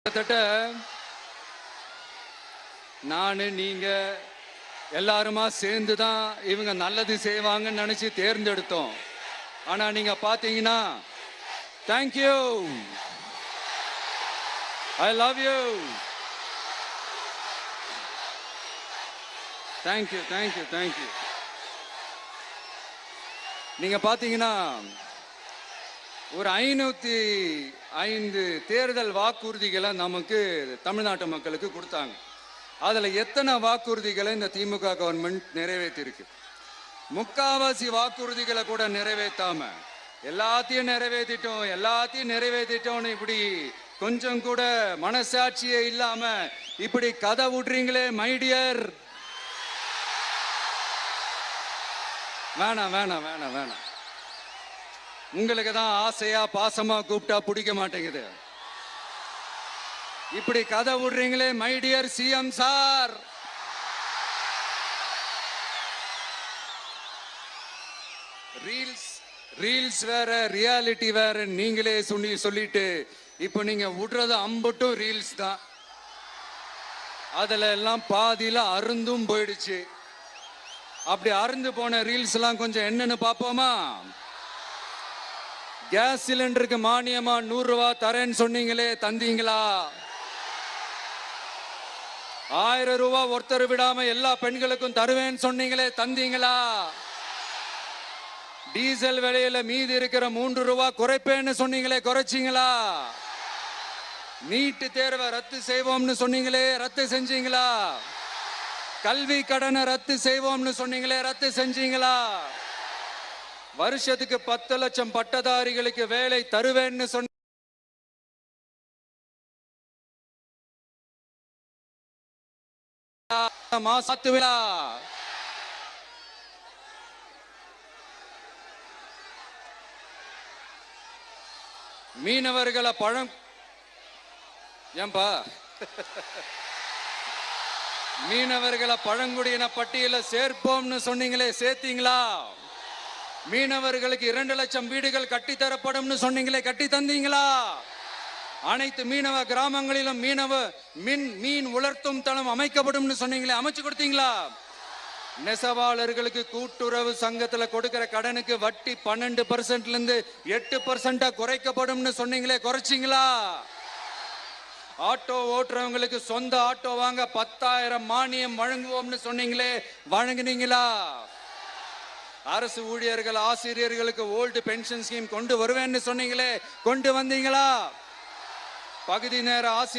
கிட்டத்தட்ட நானு நீங்க எல்லாருமா சேர்ந்து தான் இவங்க நல்லது செய்வாங்கன்னு நினைச்சு தேர்ந்தெடுத்தோம். ஆனா நீங்க பாத்தீங்கன்னா thank you, I love you, thank you thank you thank you. நீங்க பாத்தீங்கன்னா ஒரு 505 தேர்தல் வாக்குறுதிகளை நமக்கு தமிழ்நாட்டு மக்களுக்கு கொடுத்தாங்க. அதுல எத்தனை வாக்குறுதிகளை இந்த திமுக கவர்மெண்ட் நிறைவேற்றிருக்கு? முக்காவாசி வாக்குறுதிகளை கூட நிறைவேற்றாம எல்லாத்தையும் நிறைவேற்றிட்டோம்னு இப்படி கொஞ்சம் கூட மனசாட்சியே இல்லாம இப்படி கதை விடுறீங்களே மைடியர். வேணாம் வேணாம் வேணாம் வேணாம். உங்களுக்கு தான் ஆசையா பாசமா கூப்பிட்டா பிடிக்க மாட்டேங்குது. இப்படி கதை விடுறீங்களே my dear CM sir. Reels வேற ரியாலிட்டி வேற நீங்களே சொல்லிட்டு இப்ப நீங்க விடுறது அம்பட்டும் ரீல்ஸ் தான். அதுல எல்லாம் பாதியில அருந்தும் போயிடுச்சு. அப்படி அருந்து போன ரீல்ஸ் எல்லாம் கொஞ்சம் என்னன்னு பாப்போமா? கேஸ் சிலிண்டருக்கு மானியமா 100 ரூபாய் தரேன்னு சொன்னீங்களே, தந்தீங்களா? 1000 ரூபாய் ஒருத்தர் விடாம எல்லா பெண்களுக்கும் தருவேன்னு சொன்னீங்களே, தந்தீங்களா? டீசல் விலையில மீதி இருக்கிற 3 ரூபாய் குறைப்பேன்னு சொன்னீங்களே, குறைச்சிங்களா? நீட்டு தேர்வை ரத்து செய்வோம்னு சொன்னீங்களே, ரத்து செஞ்சீங்களா? கல்வி கடனை ரத்து செய்வோம்னு சொன்னீங்களே, ரத்து செஞ்சீங்களா? வருஷத்துக்கு 10 லட்சம் பட்டதாரிகளுக்கு வேலை தருவேன்னு சொன்ன மீனவர்களை மீனவர்களை பழங்குடியின பட்டியல சேர்ப்போம்னு சொன்னீங்களே, சேர்த்தீங்களா? மீனவர்களுக்கு 2 லட்சம் வீடுகள் கட்டித்தரப்படும் சொன்னீங்களே, கட்டி தந்தீங்களா? அனைத்து மீனவ கிராமங்களிலும் மீன் உலர்த்தும் தளம் அமைக்கப்படும் சொன்னீங்களே, அமைச்சு கொடுத்தீங்களா? நெசவாளர்களுக்கு கூட்டுறவு சங்கத்துல கொடுக்கிற கடனுக்கு வட்டி 12% இருந்து 8% குறைக்கப்படும் சொன்னீங்களே, குறைச்சிங்களா? ஆட்டோ ஓட்டுறவங்களுக்கு சொந்த ஆட்டோ வாங்க 10,000 மானியம் வழங்குவோம்னு சொன்னீங்களே, வழங்குனீங்களா? அரசு ஊழியர்கள் ஆசிரியர்களுக்கு ஓல்டு பென்ஷன் ஸ்கீம் கொண்டு வருவேன்னு சொன்னீங்களே, கொண்டு வந்தீங்களா? பகுதி நேர ஆசிரியர்